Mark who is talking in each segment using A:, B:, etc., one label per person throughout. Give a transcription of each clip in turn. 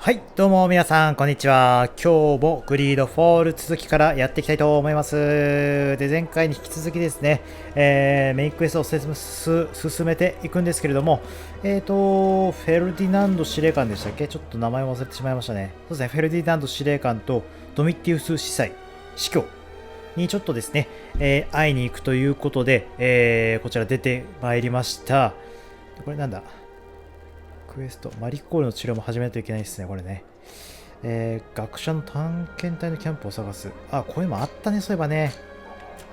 A: はい、どうも皆さん、こんにちは。今日もグリードフォール続きからやっていきたいと思います。で、前回に引き続きですね、メインクエストを進めていくんですけれども、フェルディナンド司令官でしたっけ？ちょっと名前を忘れてしまいましたね。そうですね、フェルディナンド司令官とドミティウス司教にちょっとですね、会いに行くということで、こちら出てまいりました。これなんだ？クエストマリコールの治療も始めないといけないですね、これね。学者の探検隊のキャンプを探す。あ、こういうのもあったね、そういえばね。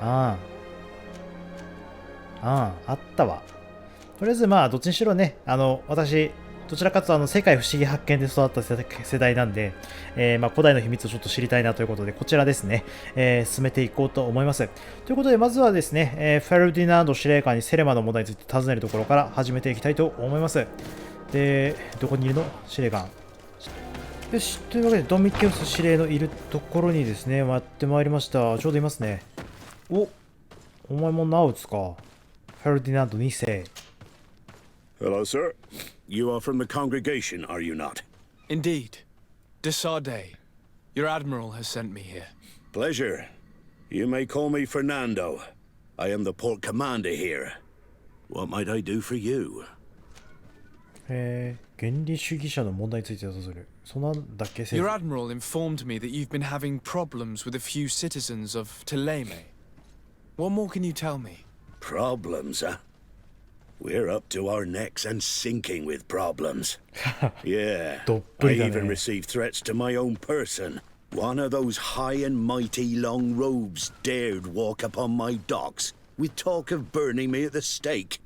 A: あったわ。とりあえず、まあ、どっちにしろね、私、どちらかというと世界不思議発見で育った世代なんで、まあ、古代の秘密をちょっと知りたいなということで、こちらですね、進めていこうと思います。ということで、まずはですね、フェルディナンド司令官にセレマの問題について尋ねるところから始めていきたいと思います。で、どこにいるの？司令官。よし、というわけで、ドミティウス司令のいるところにですね、やってまいりました。ちょうどいますね。お前もナウツか。フェルディナンド2世。
B: Hello, sir. You are from the congregation, are you not?
C: Indeed. Desarde. Your admiral has sent me here.
B: Pleasure. You may call me Fernando. I am the port commander here. What might I do for you?
A: 原理主義者の問題についてだとする。そんなんだっけ？
C: Your admiral informed me that you've been having problems with a few citizens of Teleme. What more can you tell me?
B: Problems, huh? We're up to our necks and sinking with problems. Yeah, I even received threats to my own person. One of those high and mighty long robes dared walk upon my docks with talk of burning me at the stake.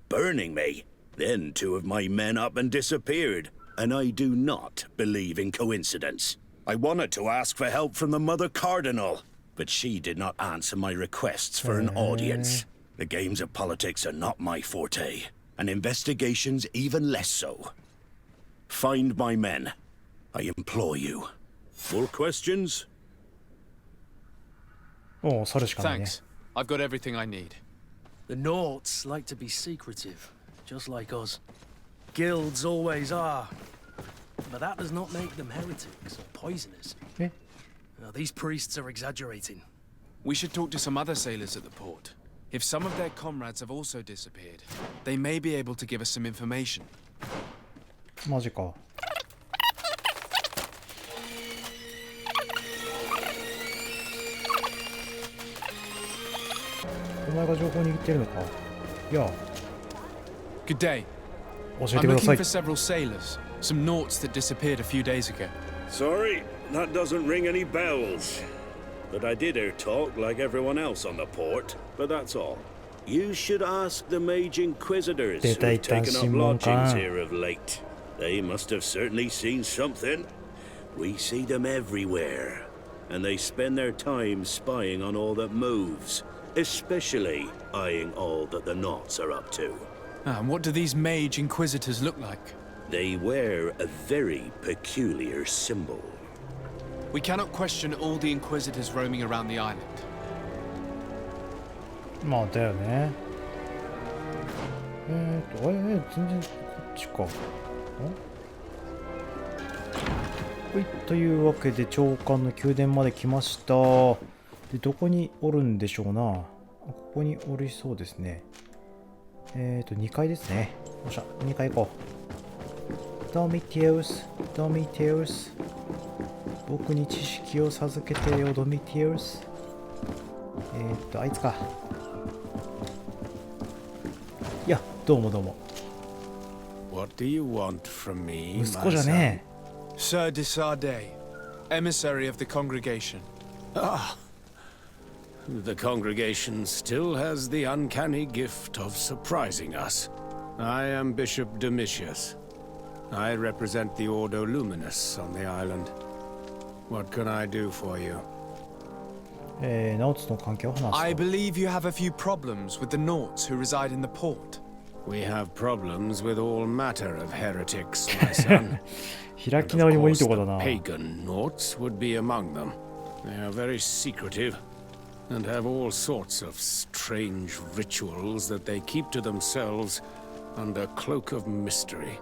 B: Burning me? Then two of my men up and disappeared, and I do not believe in coincidence. I wanted to ask for help from the Mother Cardinal, but she did not answer my requests for an audience. The games of politics are not my forte, and investigations even less so. Find my men. I implore you. More questions?
A: Oh, thanks.
C: I've got everything I need.
D: The Nauts like to be secretive, just like us. Guilds always are. But that does not make them heretics or poisoners. Now, these priests are exaggerating.
C: We should talk to some other sailors at the port. If some of their comrades have also disappeared, they may be able to give us some information.
A: マジか。お前が情報を握ってるのか？いや。
C: Good day.
A: 教えて
C: I'm
A: くださ
C: looking
A: い。
C: for several sailors, some Nauts that disappeared a few days ago.
B: Sorry, that doesn't ring any bells. But I did hear talk like everyone else on the port, but that's all. You should ask the Mage Inquisitors who've taken up lodgings here of late. They must have certainly seen something. We see them everywhere, and they spend their time spying on all that moves, especially eyeing all that the Nauts are up to.
C: And what do these Mage Inquisitors look like?
B: They wear a very peculiar symbol.
C: We cannot question all the Inquisitors roaming around the island.
A: まあだよね。全然こっちか。はい、というわけで長官の宮殿まで来ました。で、どこにおるんでしょうな。ここにおりそうですね。2階ですね。よっしゃ、2階行こう。ドミティウス。僕に知識を授けてよ、ドミティウス。あいつか。いや、どうも。
E: What do you want from me,
A: 息子じゃねえ。
C: Sir Desarde, emissary of the congregation.
E: Ah, the congregation still has the uncanny gift of surprising us. I am Bishop Domitius. I represent the Ordo Luminous on the island. What can I do for you?
A: ナウツの関係を話すと。
C: I believe you have a few problems with the Nauts who reside in the port.
E: We have problems with all matter of heretics, my son.
A: 開き直りもいいとこだな。
E: Pagan Nauts would be among them. They are very secretive and have all sorts of strange rituals that they keep to themselves under cloak of mystery.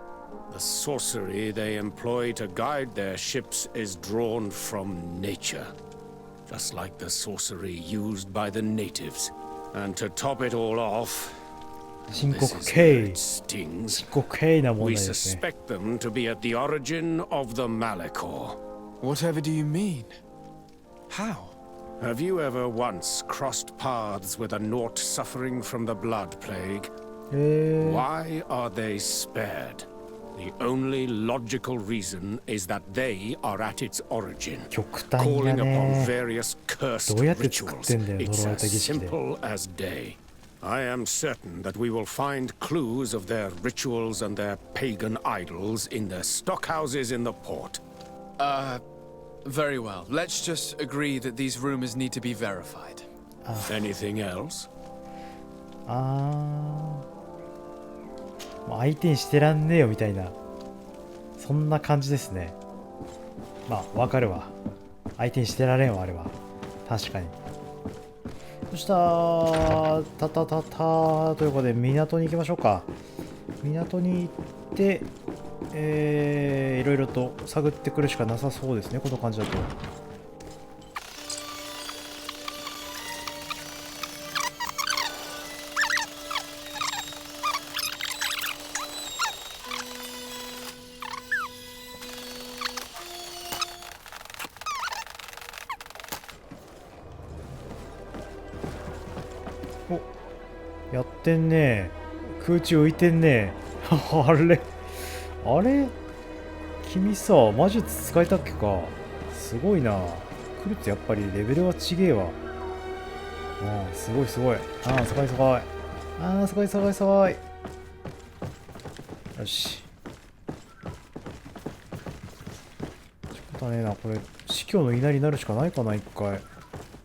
E: The sorcery they employ to guide their ships is drawn from nature, just like the sorcery used by the natives. And to top it all off,
A: 深
E: this
A: 刻
E: is
A: 経
E: where
A: 緯
E: it stings.
A: 深刻経緯な問
E: We
A: 題ですね。
E: suspect them to be at the origin of the Malachor.
C: Whatever do you mean? How?
E: Have you ever once crossed paths with a Naut suffering from the blood plague? Why are they spared? The only logical reason is that they are at its origin,
A: 極端だ
E: calling upon
A: ね。
E: various cursed
A: どうやって作ってんだよ、
E: rituals. It's
A: 呪われ
E: as
A: た儀式で。
E: simple as day. I am certain that we will find clues of their rituals and their pagan idols in their stockhouses in the port.
C: Very well. Let's just agree that these rumors need to be verified.
E: Anything else?
A: もう相手にしてらんねえよみたいな、そんな感じですね。まあわかるわ、相手にしてられんわあれは。確かに。そしたらタタタタということで港に行きましょうか。港に行っていろいろと探ってくるしかなさそうですね、この感じだと。お、やってんね。空中浮いてんね。あれあれ、君さ、魔術使えたっけか。すごいな。来るとやっぱりレベルはちげえわ。すごいすごい。すごいすごい。すごいすごいすごい。よし。仕方ねえな、これ。死去の稲荷になるしかないかな、一回。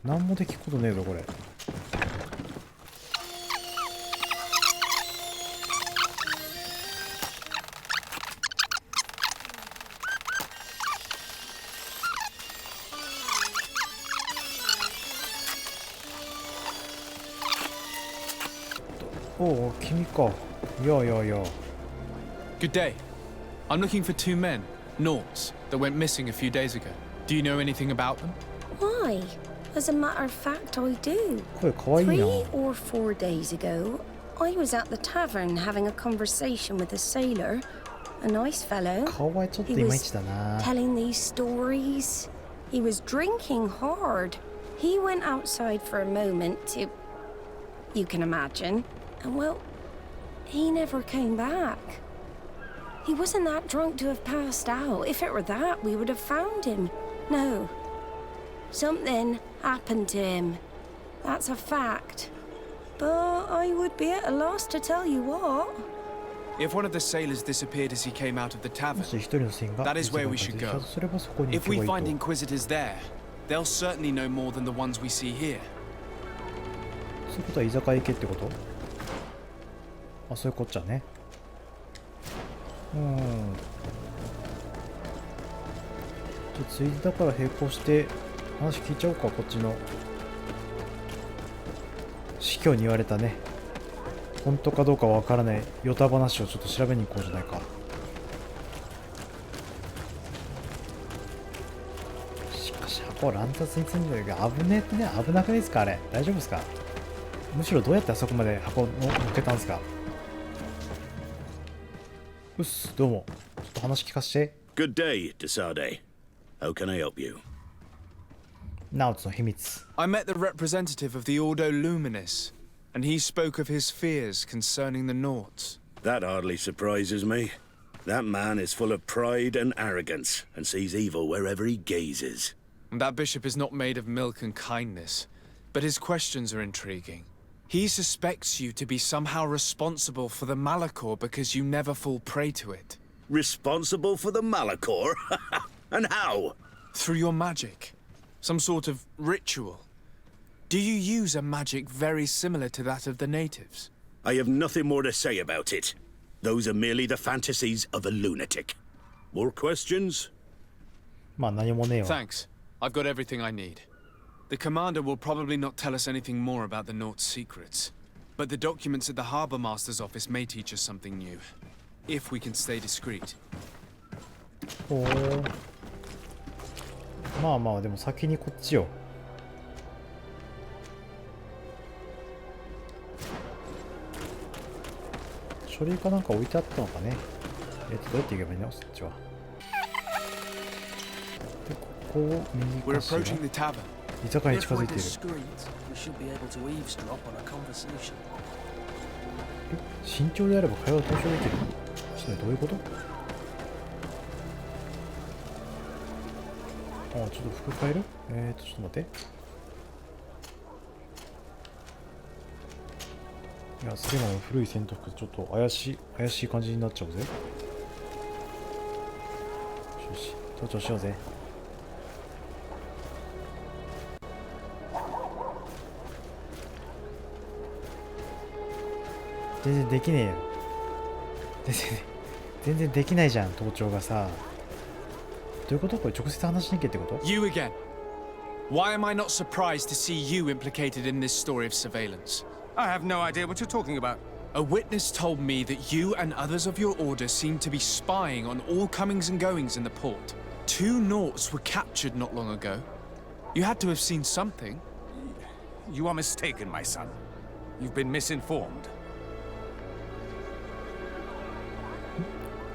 A: なんもできることねえぞ、これ。おお、君か。いやいやいや。
C: Good day. I'm looking for two men, Nauts, that went missing a few days ago. Do you know anything about them?
F: Why? As a matter of fact, I do.
A: 声かわいいな。
F: 3 or 4 days ago, I was at the tavern having a conversation with a sailor, a nice fellow.
A: 顔はちょっといまいちだな。
F: Telling these stories. He was drinking hard. He went outside for a moment to, you can imagine, and well, he never came back. He wasn't that drunk to have passed out. If it were that, we would have found him. No. Something happened to him. That's a fact. But I would be at a loss to tell you what.
C: If one of the sailors disappeared as he came out of the
A: も
C: tavern,
A: し一人の船が
C: that is where we should
A: だ
C: go.
A: とすればそこに行
C: If
A: け
C: we
A: ば
C: find
A: いいと。
C: inquisitors there, they'll certainly know more than the ones we see here.
A: そういうことは居酒屋行けってこと？そういうこっちゃね。ついでだから並行して話聞いちゃおうか、こっちの。司教に言われたね、本当かどうかわからないヨタ話をちょっと調べに行こうじゃないか。しかし箱乱雑に積んでるけど危ねえってね。危なくないですかあれ。大丈夫ですか？むしろどうやってあそこまで箱を乗っけたんですか？うっす、どうも。ちょっと話聞かせて。
B: Good day, Desade. How can I help you?
A: ナオツの秘密。
C: I met the representative of the Ordo Luminis, and he spoke of his fears concerning the Nauts.
B: That hardly surprises me. That man is full of pride and arrogance, and sees evil wherever he gazes.
C: And that bishop is not made of milk and kindness, but his questions are intriguing. He suspects you to be somehow responsible for the Malachor because you never fall prey to it.
B: Responsible for the Malachor? And how?
C: Through your magic. Some sort of ritual. Do you use a magic very similar to that of the natives?
B: I have nothing more to say about it. Those are merely the fantasies of a lunatic. More questions?
A: まあ何もねえわ。
C: Thanks. I've got everything I need. The commander will probably not tell us anything more about the Naut's secrets, but the documents at the Harbour Master's office may teach us something new. if we can stay discreet.
A: おー、まあまあでも先にこっちよ。書類かなんか置いてあったのかね。どうやって行けばいいのそっちは。で、ここを右
C: We're
A: かしら。
C: approaching the tavern.
A: 居酒屋に
D: If
A: 近づ
D: we're
A: いている。
D: discreet, we should be able to eavesdrop on a conversation.
A: 慎重であれば会話を投票できる。ちょっとどういうこと？あ、ちょっと服変える？ちょっと待って。いや、それの古い戦闘服ちょっと怪しい感じになっちゃうぜ。よし、登頂しようぜ。全然できねえよ。全然できないじゃん、盗聴がさ。どういうこと？これ直接話しに行けってこと？
C: You again. Why am I not surprised to see you implicated in this story of surveillance?
G: I have no idea what you're talking about.
C: A witness told me that you and others of your order seem to be spying on all comings and goings in the port. 2 Nauts were captured not long ago. You had to have seen something.
G: You are mistaken, my son. You've been misinformed.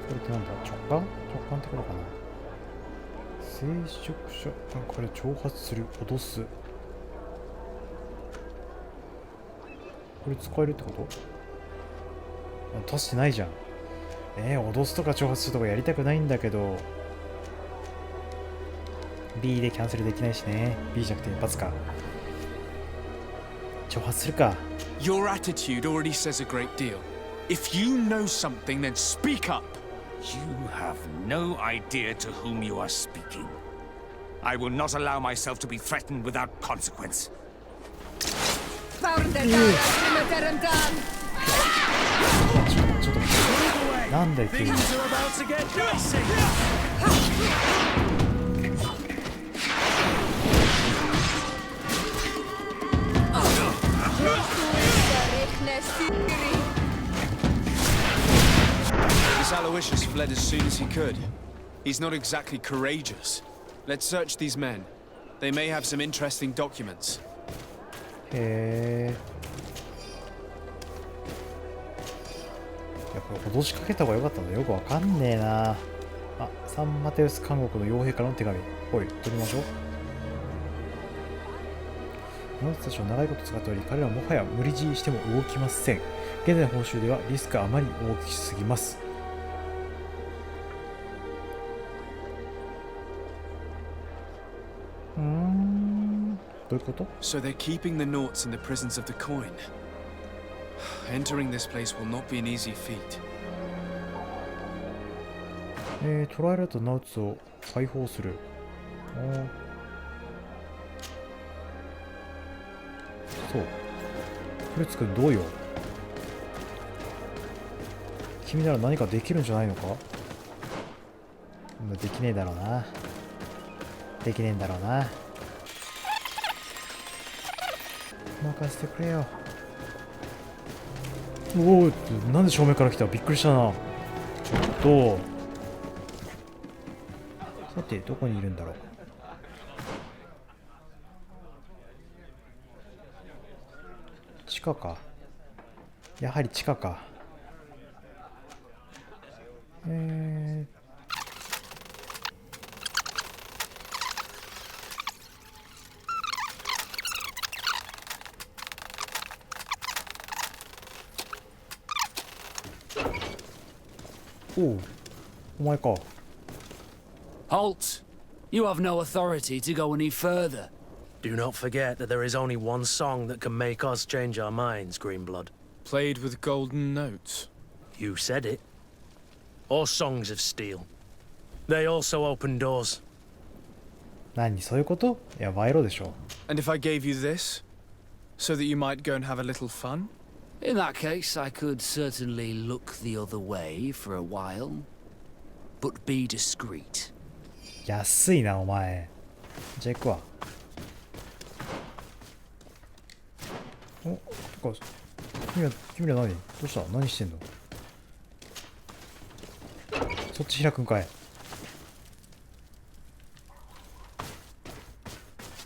A: これってなんだ？直感ってことかな。聖職者から挑発する、脅す。これ使えるってこと？足してないじゃん。脅すとか挑発するとかやりたくないんだけど B でキャンセルできないしね。 B じゃなくて一発か。挑発するか。
C: Your attitude already says a great deal. If you know something, then speak up.
G: You have no idea to whom you are speaking. I will not allow myself to be threatened without consequence.
A: ちょっと待って。なんだよ急に。
D: Things are about to get dicey.
C: This Aloysius fled as soon as he could. He's not exactly courageous. Let's search these men. They may have some interesting documents.
A: へえ。やっぱ脅しかけた方が良かったのよくわかんねえな。あ、サンマテウス監獄の傭兵からの手紙。おい、取りましょう。あなたたちは長いこと使っており、彼らはもはや無理強いしても動きません。現在の報酬ではリスクあまり大きすぎます。どういうこと？
C: So they're keeping the Nauts in the prisons of the coin. Entering this place will not be an easy feat.
A: 捕らえられたナウツを解放する。そう。フルツ君どうよ？君なら何かできるんじゃないのか？できねえだろうな。できねえんだろうな。任せてくれよ。おお、なんで正面から来た？びっくりしたな。ちょっと。さて、どこにいるんだろう。地下か。やはり地下か。おう、お前か。
H: Halt! You have no authority to go any further.
D: Do not forget that there is only one song that can make us change our minds, Greenblood.
C: Played with golden notes.
D: You said it. Or songs of steel. They also open doors.
A: 何、そういうこと？いや、賄賂でしょ。
C: And if I gave you this, so that you might go and have a little fun?
H: In that case, I could certainly look the other way for a while. But be discreet.
A: 安いな、お前。じゃあ行くわ。お、てか、君ら何？どうした？何してんの？そっち開くんかい。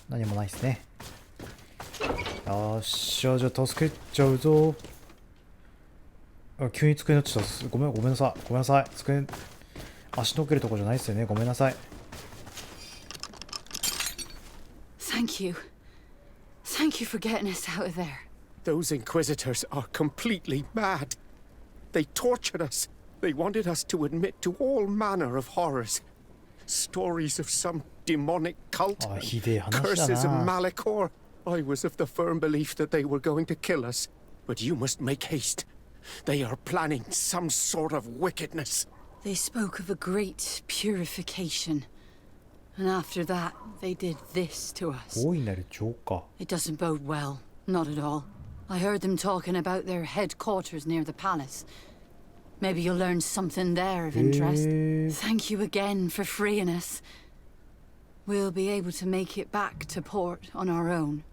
A: 何もないっすね。よっしゃ、じゃあ助けちゃうぞ。あ、急に机になっちゃった。ごめんなさい。ごめんなさい。机、足のっけるとこじゃないっすよね。ごめんなさい。
I: Thank you. Thank you for getting us out of there.
E: Those Inquisitors are completely mad. They tortured us. They wanted us to admit to all manner of horrors. Stories of some demonic cult. Curses of Malachor. I was of the firm belief that they were going to kill us. But you must make haste. They are planning some sort of wickedness.
I: They spoke of a great purification. And after that, they did this to us. It doesn't bode well. Not at all. I heard them talking about their headquarters near the palace. Maybe you'll learn something there of interest. Thank you again for freeing us. We'll be able to make it back to port on our own.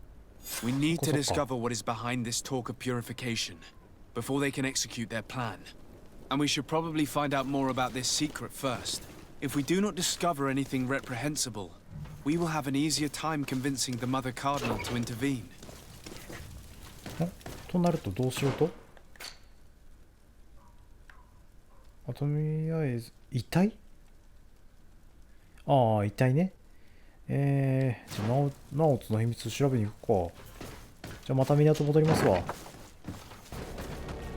C: We need to discover what is behind this talk of purification before they can execute their plan. And we should probably find out more about this secret first. If we do not discover anything reprehensible, we will have an easier time convincing the Mother Cardinal to intervene.
A: となるとどうしようと？とりあえず遺体？ああ、遺体ね。じゃあナオツの秘密を調べに行くか。じゃあまた港戻りますわ。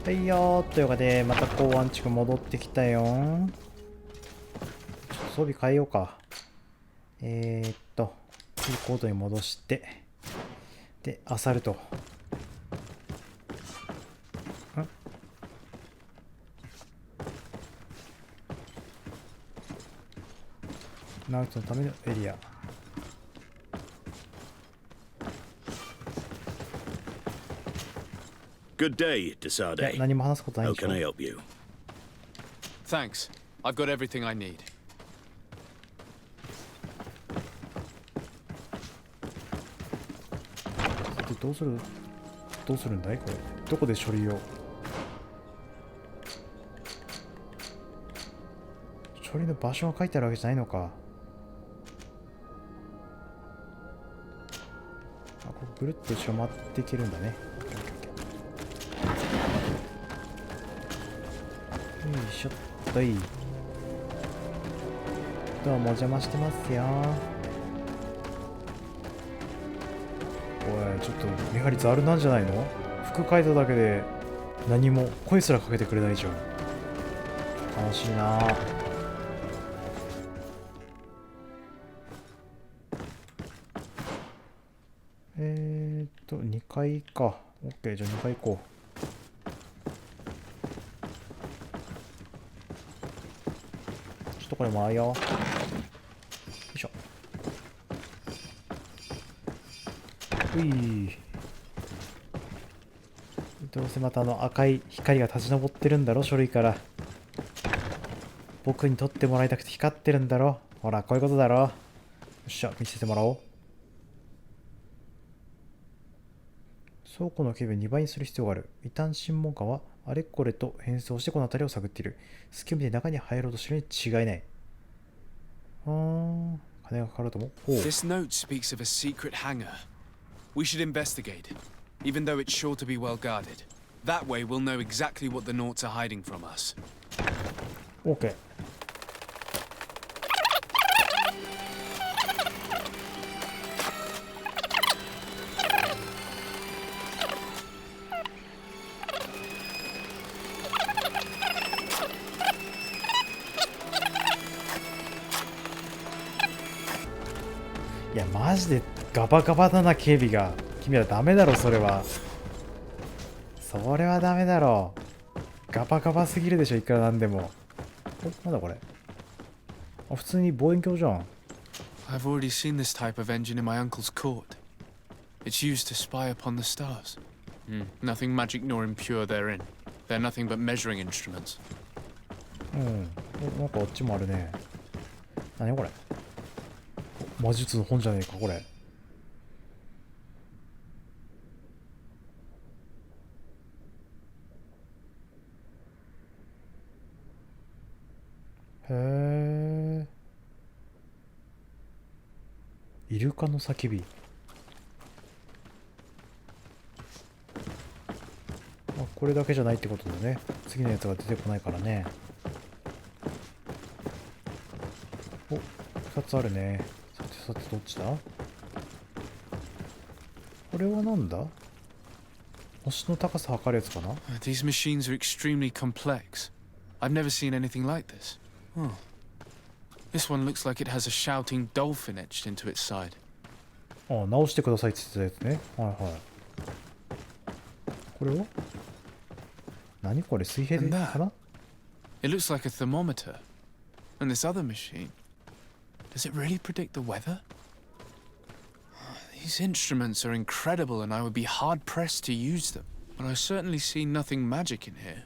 A: はいよー、というわけでまた港湾地区戻ってきたよー。ちょっと装備変えようか。コートに戻してで漁ると。ナウトのためのエリア。
B: Good day, Desade.
A: 何も話すことない
B: How
A: でしょ。
B: can I help you?
C: Thanks. I've got everything I need.
A: どうするんだいこれ。どこで処理を。処理の場所が書いてあるわけじゃないのか。あ、これぐるっと後ろ回っていけるんだね。よいしょっとい。どうもお邪魔してますよ。おい、ちょっと見張りざるなんじゃないの？服変えただけで何も声すらかけてくれないじゃん。悲しいなぁ。2階か。OK、じゃあ2階行こう。ちょっとこれ回るよ。よいしょ。うい。どうせまた赤い光が立ち上ってるんだろ、書類から。僕に撮ってもらいたくて光ってるんだろ。ほら、こういうことだろ。よっしゃ、見せてもらおう。倉庫の警備を2倍にする必要がある。異端審問官はあれこれと変装してこの辺りを探っている。隙を見て中に入ろうとしてるに違いない。金がかかると思う。
C: This note speaks of a secret hangar. We should investigate, even though it's sure to be well guarded. That way we'll know exactly what the Naughts are hiding from us.
A: OK。いやマジでガバガバだな警備が。君らダメだろそれは。それはダメだろ。ガバガバすぎるでしょいくらなんでも。なんだこれ。普通に望遠鏡じゃん。
C: I've already seen this type of engine in my uncle's court. It's used to spy upon the stars. Nothing magic nor impure therein. They're nothing but measuring instruments.
A: なんかあっちもあるね。何これ。魔術の本じゃねえかこれ。へえ。イルカの叫び。これだけじゃないってことだね。次のやつが出てこないからね。お、2つあるね。さてさて、どっちだ？これはなんだ？星の高さ測るやつかな？
C: These machines are extremely complex. I've never seen anything like this. This one looks like it has a shouting dolphin etched into its side.
A: ああ、直してくださいって言ってたやつね。はいはい。これは何これ、水平でかな？
C: It looks like a thermometer. And this other machine, does it really predict the weather? These instruments are incredible and I would be hard-pressed to use them. But I certainly see nothing magic in here.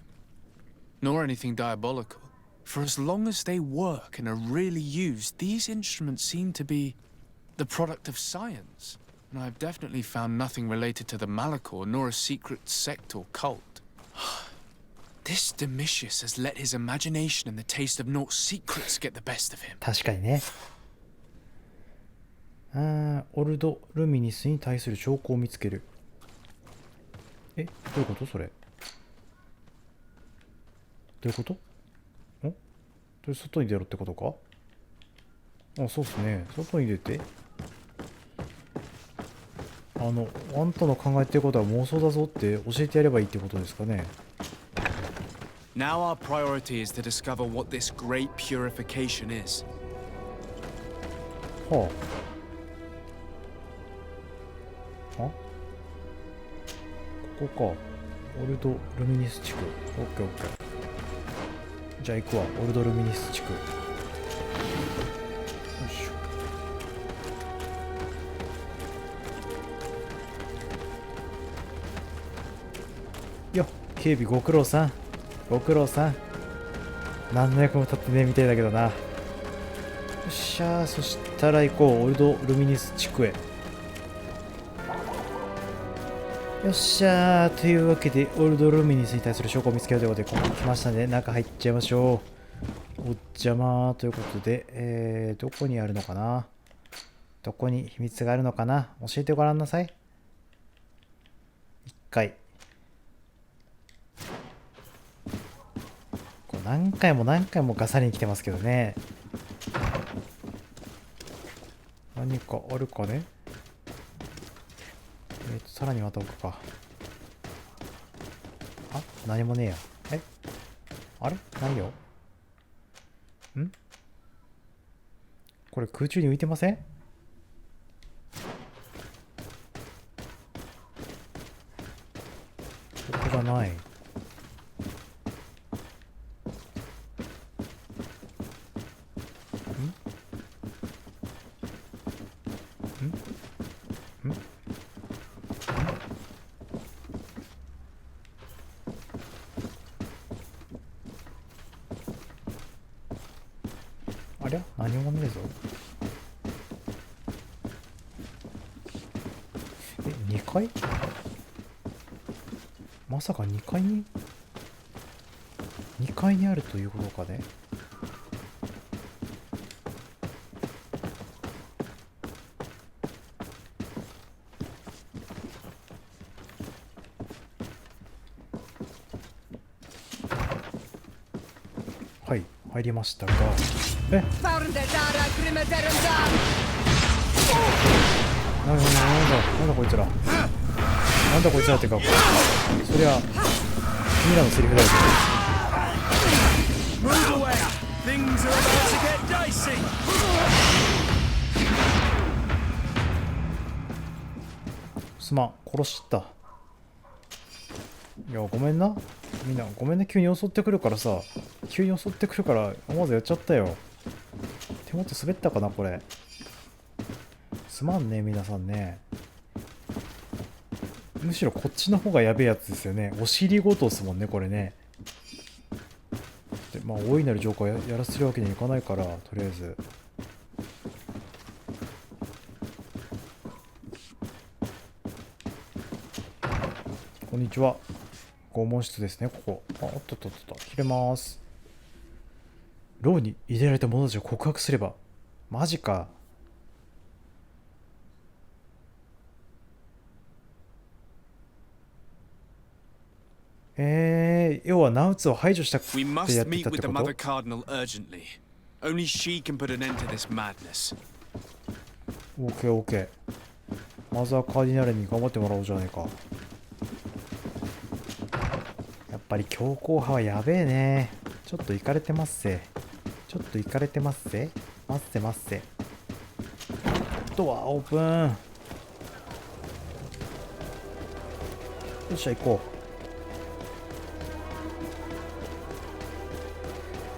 C: Nor anything diabolical. For as long as they work and are really used, these instruments seem to be the product of science. And I've definitely found nothing related to the Malachor, nor a secret sect or cult. This Domitius has let his imagination and the taste of naught secrets get the best of him.
A: 確かにね。オルド・ルミニスに対する証拠を見つける。どういうことそれ？どういうこと？外に出ろってことか？あ、そうっすね。外に出て。あんたの考えてることは妄想だぞって教えてやればいいってことですかね。
C: Now our priority is to discover what this great purification is.
A: はあ。ここか。オルド・ルミニス地区。オッケーオッケー。じゃあ行くわ。オルド・ルミニス地区。よいしょ。よっ、警備ご苦労さん。ご苦労さん。何の役も立ってねえみたいだけどな。よっしゃー、そしたら行こう。オルド・ルミニス地区へ。よっしゃー、というわけでオルド・ルミニスに対する証拠を見つけようということで、ここに来ましたね。中入っちゃいましょう。お邪魔ということで、どこにあるのかな？どこに秘密があるのかな？教えてごらんなさい。一回。こう何回も何回もガサリに来てますけどね。何かあるかね？さらにまた奥か。あ、何もねえや。あれ？ないよ。ん？これ空中に浮いてません？ここがない。ありゃ、何もねえぞ。2階？まさか2階に2階にあるということかね。はい、入りましたが、なんだこいつら。なんだこいつらってか、そりゃ君らのセリフだよ。すまん、殺した。いや、ごめんな。みんな、ごめんね。急に襲ってくるからさ。急に襲ってくるから、思わずやっちゃったよ。手元滑ったかな、これ。すまんね、皆さんね。むしろこっちの方がやべえやつですよね。お尻ごとっすもんね、これね。で、まあ、大いなる浄化をやらせるわけにはいかないから、とりあえず。こんにちは。拷問室ですね、ここ。あ、おっとっとっと、切れます。牢に入れられた者たちを告白すれば。マジか。要はナウツを排除したくて
C: We
A: や
C: must
A: ってた
C: meet
A: って
C: with
A: こ
C: the
A: と？
C: Mother Cardinal urgently. Only she can put an end to this madness.
A: オーケーオーケー。マザーカーディナルに頑張ってもらおうじゃないか。やっぱり強硬派はやべえね。ちょっとイカれてますぜ。ちょっとイカれてますぜ。待って待って。ドアオープン。よっしゃ行こう。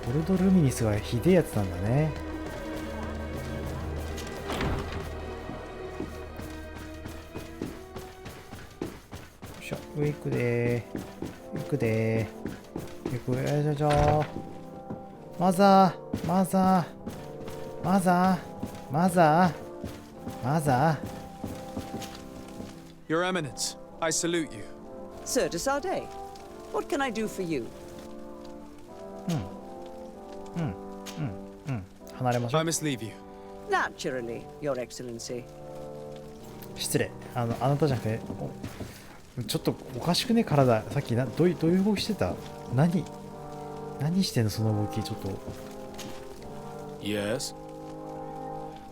A: オルドルミニスがひでえやつなんだね。よいしょ、上行くでー。行くでー。行くよいしょちょ。マザーマザーマザーマザーマザー。
C: Your Eminence, I salute you.
J: Sir de Sardet, what can I do for you?
A: 離れましょ
C: I
A: う。
C: must leave you.
J: Naturally, Your Excellency.
A: 失礼。あなたじゃなくて、ちょっとおかしくね、体。さっきどういう動きしてた？何してんのその動き。ちょっと
E: Yes?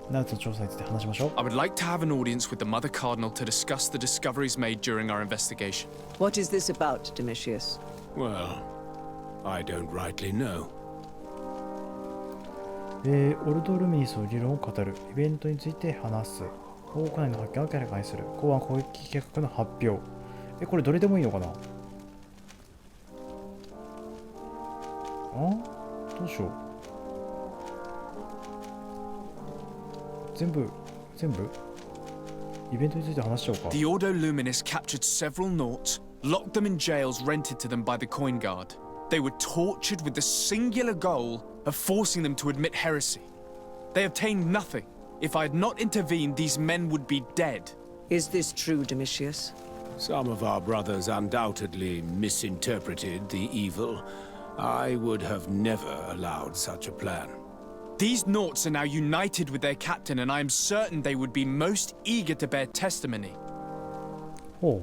A: ナウツの調査について話しましょう。
C: I would like to have an audience with the Mother Cardinal to discuss the discoveries made during our investigation.
J: What is this about, Domitius?
E: Well, I don't rightly know.
A: オルドルミニスの理論を語る。イベントについて話す。報告内の発見を明らかにする。公安攻撃計画の発表。これどれでもいいのかな？どうしよう。全部イベントについて話しちゃおうか。
C: The Ordo Luminis captured several Nauts, locked them in jails rented to them by the Coin Guard. They were tortured with the singular goal of forcing them to admit heresy. They obtained nothing. If I had not intervened, these men would be dead.
J: Is this true, Domitius?
E: Some of our brothers undoubtedly misinterpreted the evil. I would have never allowed such a plan.
C: These Nauts are now united with their captain, and I am certain they would be most eager to bear testimony.
A: ほ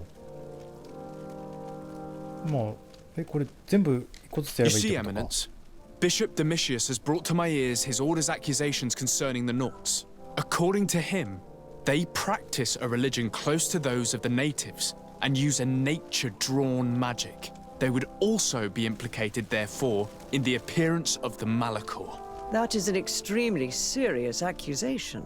A: う。まあ、これ全部一個ずつや
C: You
A: ればいい
C: see,
A: ってことか。
C: Eminence, Bishop Domitius has brought to my ears his order's accusations concerning the Nauts. According to him, they practice a religion close to those of the natives and use a nature-drawn magic. They would also be implicated, therefore, in the appearance of the Malachor.
J: That is an extremely serious accusation.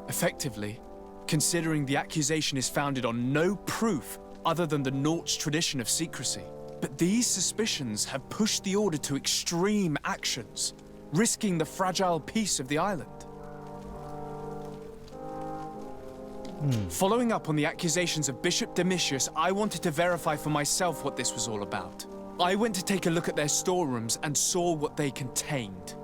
C: Effectively, considering the accusation is founded on no proof other than the Naut's tradition of secrecy. But these suspicions have pushed the Order to extreme actions, risking the fragile peace of the island. Following up on the accusations of Bishop Domitius, I wanted to verify for myself what this was all about. I went to take a look at their storerooms and saw what they contained.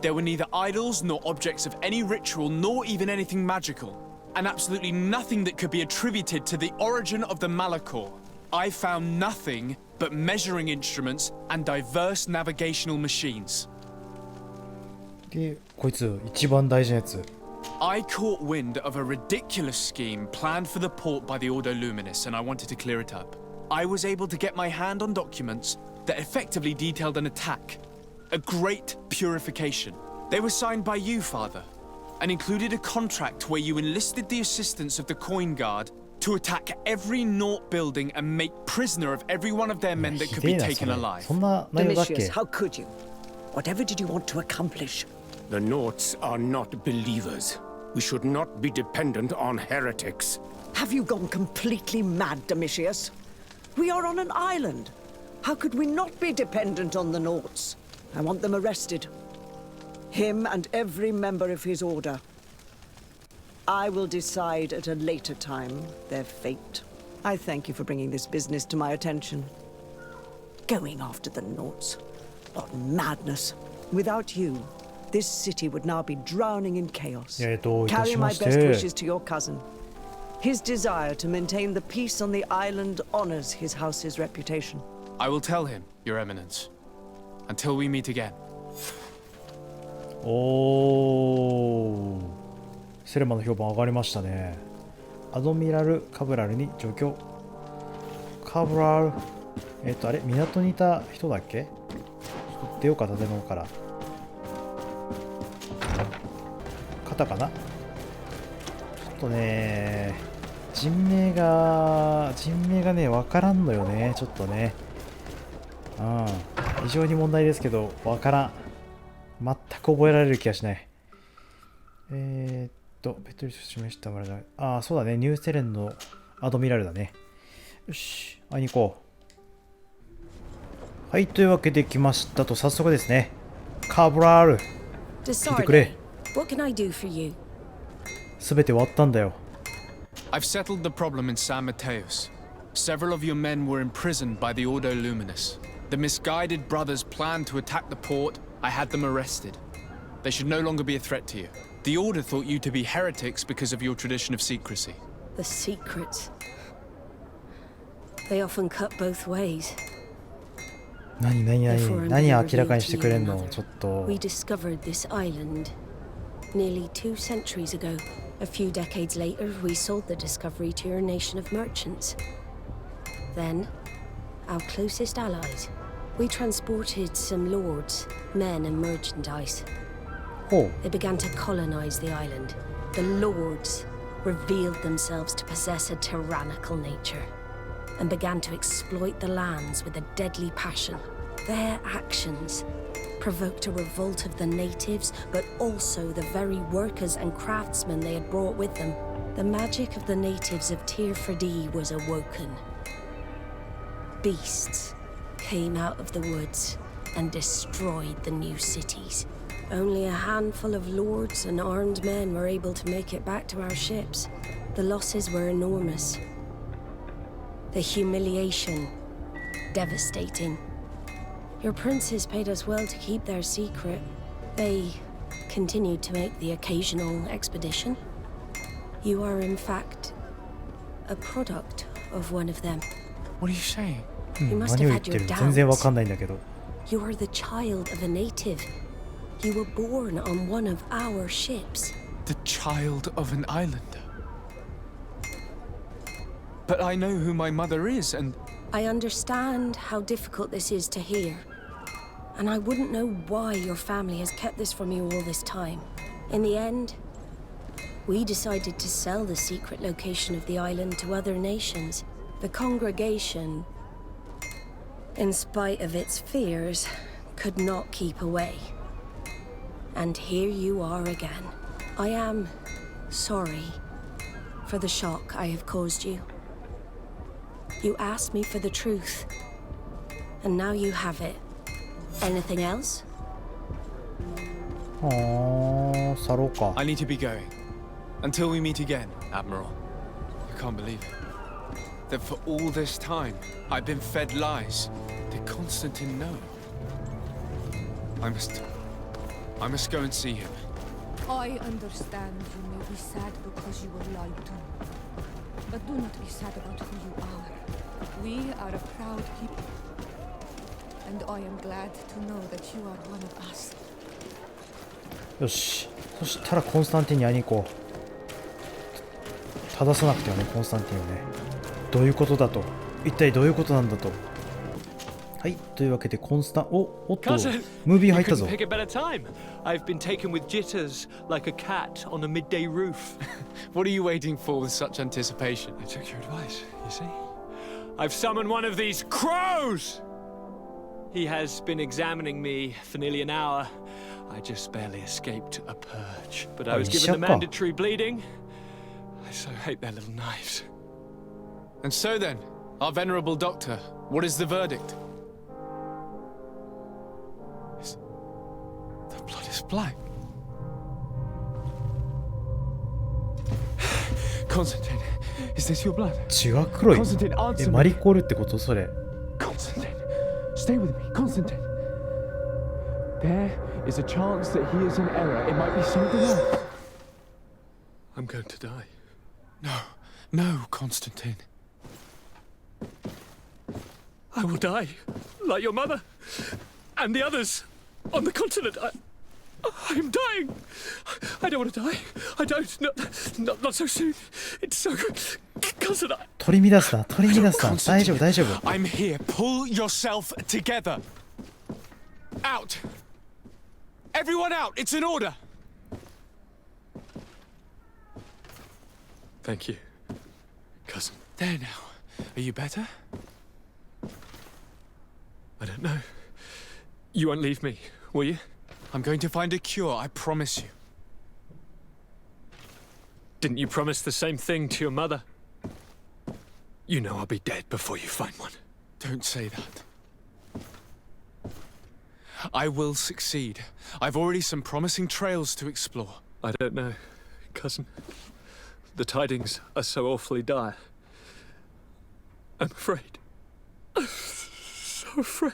C: There were neither idols nor objects of any ritual, nor even anything magical, and absolutely nothing that could be attributed to the origin of the Malachor. I found nothing but measuring instruments and diverse navigational machines.
A: で、こいつ一番大事なやつ。
C: I caught wind of a ridiculous scheme planned for the port by the Ordo Luminis, and I wanted to clear it up. I was able to get my hand on documents that effectively detailed an attack. A great purification. They were signed by you, Father, and included a contract where you enlisted the assistance of the Coin Guard to attack every Naut building and make prisoner of every one of their men that could be taken alive.
A: そんな内容だっ
J: Domitius,
A: け？
J: how could you? Whatever did you want to accomplish?
E: The Nauts are not believers. We should not be dependent on heretics.
J: Have you gone completely mad, Domitius? We are on an island. How could we not be dependent on the Nauts? I want them arrested. Him and every member of his order. I will decide at a later time their fate. I thank you for bringing this business to my attention. Going after the Nauts. What madness. Without you, this city would now be drowning in chaos. Carry my best wishes to your cousin. His desire to maintain the peace on the island honors his house's reputation.
C: I will tell him, Your Eminence. Until we meet again.
A: おー、セレマの評判上がりましたね。アドミラル・カブラルに上京。カブラル、あれ、港にいた人だっけ？出ようか、建物から。肩かな？ちょっとね、人名がね、わからんのよね、ちょっとね。非常に問題ですけど、わからん。全く覚えられる気がしない。ペトリス示した村だ。ああ、そうだね。ニューセレンのアドミラルだね。よし、会いに行こう。はい、というわけで来ましたと、早速ですね。カブラール、聞いてくれ。すべて終わったんだよ。
C: I've settled the problem in San Mateos. Several of your men were imprisoned by the Ordo Luminous. The misguided brothers planned to attack the port. I had them arrested. They should no longer be a threat to you. The Order thought you to be heretics because of your tradition of secrecy.
F: The secrets. They often cut both ways.
A: 何明らかにしてくれんの？ちょっと。
F: We discovered this island nearly 2 centuries ago. A few decades later, we sold the discovery to your nation of merchants. Then, our closest allies. We transported some lords, men, and merchandise. They began to colonize the island. The lords revealed themselves to possess a tyrannical nature and began to exploit the lands with a deadly passion. Their actions provoked a revolt of the natives, but also the very workers and craftsmen they had brought with them. The magic of the natives of Tir Fredee was awoken. Beasts came out of the woods and destroyed the new cities. Only a handful of lords and armed men were able to make it back to our ships. The losses were enormous. The humiliation, devastating. Your princes paid us well to keep their secret. They continued to make the occasional expedition. You are, in fact, a product of one of them.
C: What are you saying?
F: You must have had your doubts. You are the child of a native. You were born on one of our ships.
C: The child of an islander? But I know who my mother is, and...
F: I understand how difficult this is to hear. And I wouldn't know why your family has kept this from you all this time. In the end, we decided to sell the secret location of the island to other nations. The congregation, in spite of its fears, could not keep away. And here you are again. I am sorry for the shock I have caused you. You asked me for the truth, and now you have it. Anything else?
C: I need to be going. Until we meet again, Admiral. I can't believe it. That for all this time, I've been fed lies. Did Constantine know? I must go and see him.
K: I understand you may be sad because you were lied to. But do not be sad about who you are. We are a proud people. And I am glad to know that you are one of us.
A: よし。そしたらコンスタンティンに会いに行こう。正さなくてはね、コンスタンティンをね。どういうことだと。一体どういうことなんだと。はい、というわけでコンスタン、おっと、ムービー入ったぞ。
L: I've been taken with jitters like a cat on a midday roof.
C: What are you waiting for with such anticipation?
L: I took your advice, you see. I've summoned one of these crows! He has been examining me for nearly an hour. I just barely escaped a purge. But I was given the mandatory bleeding. I so hate their little knives.
C: And so then, our venerable doctor, what is the verdict? The blood is black. Constantine, is this your blood?
A: 血が黒い。マリコールってことそれ。
C: Constantine, stay with me, Constantine. There is a chance that he is in error. It might be something else.
L: I'm going to die.
C: No, Constantine.
L: I will die, like your mother and the others on the continent. I'm dying. I don't want to die. I don't. Not so soon. It's so good. Cousin,
A: 取り乱すな。取り乱すな。大丈夫、大丈夫。
C: I'm here. Pull yourself together. Out. Everyone out. It's an order.
L: Thank you, cousin.
C: There now. Are you better?
L: I don't know. You won't leave me, will you?
C: I'm going to find a cure, I promise you.
L: Didn't you promise the same thing to your mother? You know I'll be dead before you find one.
C: Don't say that. I will succeed. I've already some promising trails to explore.
L: I don't know, cousin. The tidings are so awfully dire. I'm afraid. I'm so afraid.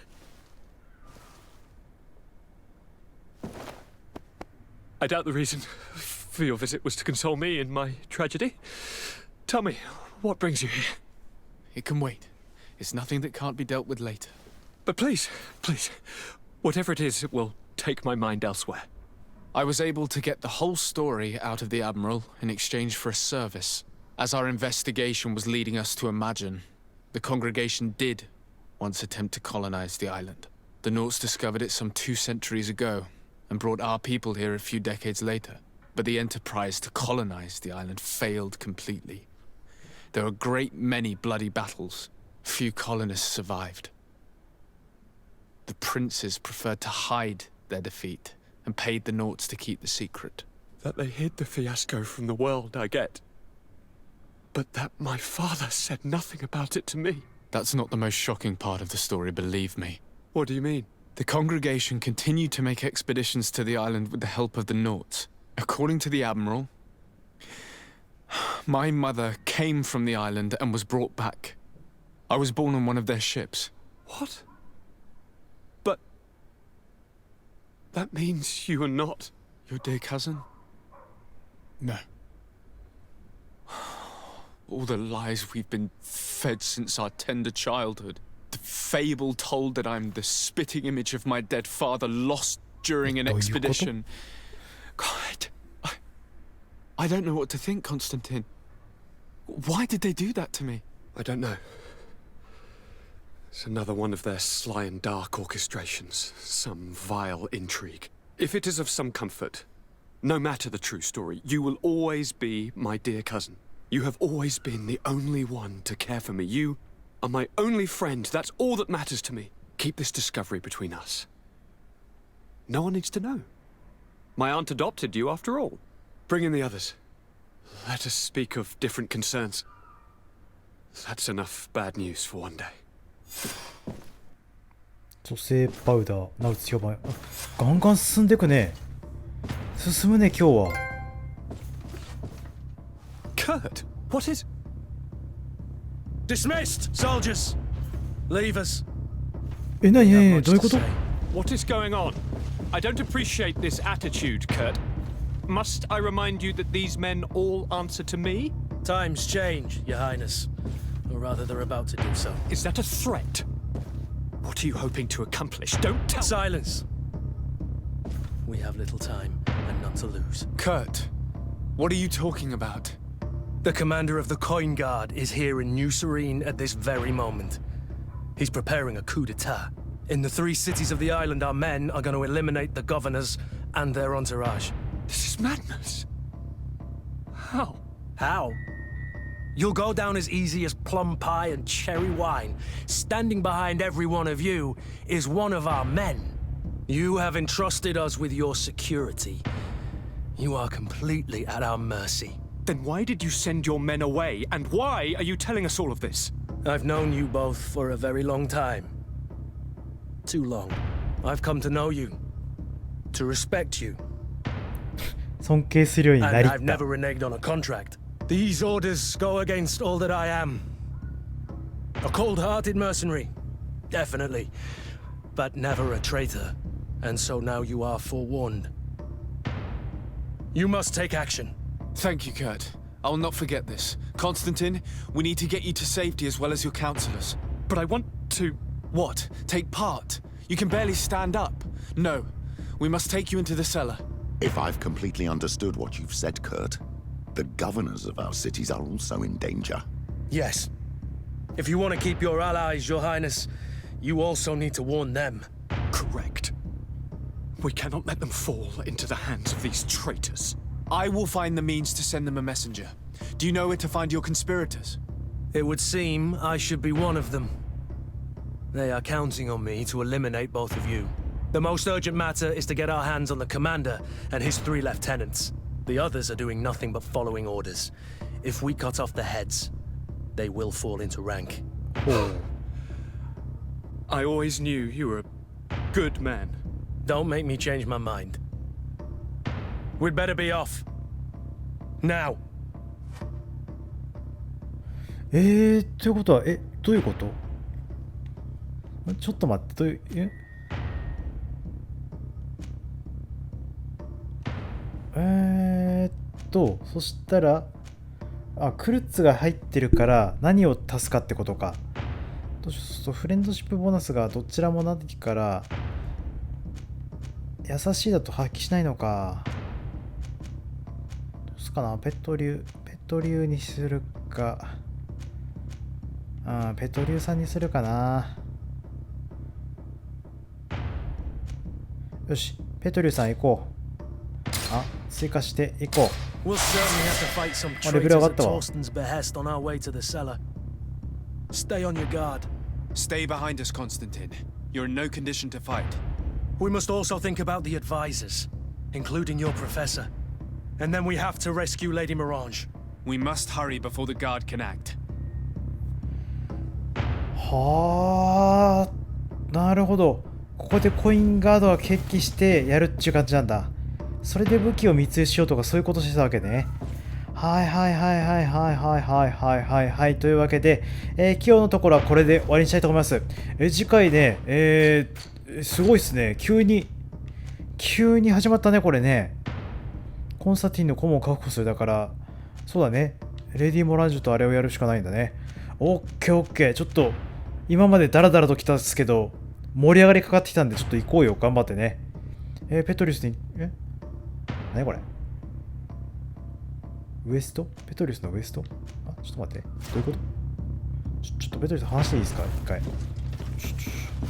L: I doubt the reason for your visit was to console me in my tragedy. Tell me, what brings you here?
C: It can wait. It's nothing that can't be dealt with later.
L: But please, whatever it is, it will take my mind elsewhere.
C: I was able to get the whole story out of the Admiral in exchange for a service. As our investigation was leading us to imagine, the congregation did once attempt to colonize the island. The Nauts discovered it some 2 centuries ago and brought our people here a few decades later. But the enterprise to colonize the island failed completely. There were a great many bloody battles. Few colonists survived. The princes preferred to hide their defeat and paid the Nauts to keep the secret.
L: That they hid the fiasco from the world, I get. But that my father said nothing about it to me.
C: That's not the most shocking part of the story, believe me.
L: What do you mean?
C: The congregation continued to make expeditions to the island with the help of the Nauts. According to the Admiral, my mother came from the island and was brought back. I was born on one of their ships.
L: What? But that means you are not
C: your dear cousin? No. All the lies we've been fed since our tender childhood. The fable told that I'm the spitting image of my dead father lost during an expedition. God, I don't know what to think, Constantine. Why did they do that to me?
L: I don't know. It's another one of their sly and dark orchestrations. Some vile intrigue. If it is of some comfort, no matter the true story, you will always be my dear cousin. You have always been the only one to care for me. You are my only friend. That's all that matters to me. Keep this discovery between us. No one needs to know. My aunt adopted you after all. Bring in the others. Let us speak of different concerns. That's enough bad news for one day.
A: 女性パウダー、ナウツ評判。ガンガン進んでくね。進むね、今日は。
L: Kurt, what is...
D: Dismissed, soldiers! Leave us.
A: え、なになにどういうこと？
L: What is going on? I don't appreciate this attitude, Kurt. Must I remind you that these men all answer to me?
D: Times change, Your Highness. Or rather, they're about to do so.
L: Is that a threat? What are you hoping to accomplish? Don't tell...
D: Silence! We have little time and none to lose.
C: Kurt, what are you talking about?
D: The commander of the Coin Guard is here in New Serene at this very moment. He's preparing a coup d'etat. In the 3 cities of the island, our men are going to eliminate the governors and their entourage.
L: This is madness. How?
D: How? You'll go down as easy as plum pie and cherry wine. Standing behind every one of you is one of our men. You have entrusted us with your security. You are completely at our mercy.
L: Then why did you send your men away? And why are you telling us all of this?
D: I've known you both for a very long time. Too long. I've come to know you. To respect you.
A: 尊敬するようになり
D: And I've never reneged on a contract. These orders go against all that I am. A cold-hearted mercenary, definitely, but never a traitor. And so now you are forewarned. You must take action.
C: Thank you, Kurt. I will not forget this. Constantine, we need to get you to safety as well as your counselors.
L: But I want to...
C: What? Take part? You can barely stand up. No. We must take you into the cellar.
M: If I've completely understood what you've said, Kurt, the governors of our cities are also in danger.
D: Yes. If you want to keep your allies, Your Highness, you also need to warn them.
L: Correct. We cannot let them fall into the hands of these traitors.
C: I will find the means to send them a messenger. Do you know where to find your conspirators?
D: It would seem I should be one of them. They are counting on me to eliminate both of you. The most urgent matter is to get our hands on the commander and his 3 lieutenants. The others are doing nothing but following orders. If we cut off the heads, they will fall into rank.
L: I always knew you were a good man.
D: Don't make me change my mind. We'd better be off. Now.
A: ということは、どういうこと？ちょっと待って、そしたら、クルッツが入ってるから何を足すかってことか。そうするとフレンドシップボーナスがどちらもなってから、優しいだと発揮しないのか。どうすかな、ペット流にするか。ペトリューさんにするかな。よし、ペトリューさん行こう。追加して行こう。レベル上がったわ。
D: Stay on your guard.
C: Stay behind us, Constantine. You're in no condition to fight.
D: We must also think about the advisors, including your professor. And then we have to rescue Lady Mirange.
C: We must hurry before the guard can act.
A: はあ、なるほど。ここでコインガードが決起してやるっていう感じなんだ。それで武器を密輸しようとかそういうことしてたわけね。はいはいはいはいはいはいはいはいはいはい。というわけで、今日のところはこれで終わりにしたいと思います。次回ね、すごいっすね。急に始まったね、これね。コンスタティンの顧問を確保するだから、そうだね。レディ・モランジュとあれをやるしかないんだね。オッケーオッケー。ちょっと、今までダラダラと来たんですけど、盛り上がりかかってきたんで、ちょっと行こうよ。頑張ってね。ペトリウスに、何これ？ウエスト？ペトリウスのウエスト？ちょっと待って。どういうこと？ちょっとペトリウス話していいですか？一回。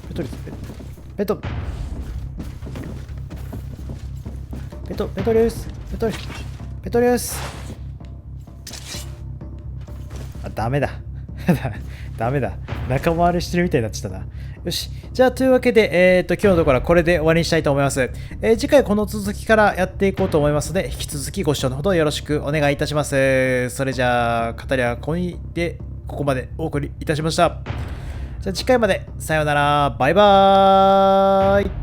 A: ペトリウス、ペトリウス。ダメだ。ダメだ。仲間割れしてるみたいになっちゃったな。よし。じゃあ、というわけで、今日のところはこれで終わりにしたいと思います。次回この続きからやっていこうと思いますので、引き続きご視聴のほどよろしくお願いいたします。それじゃあ、語りはここでここまでお送りいたしました。じゃあ次回まで。さようなら。バイバーイ。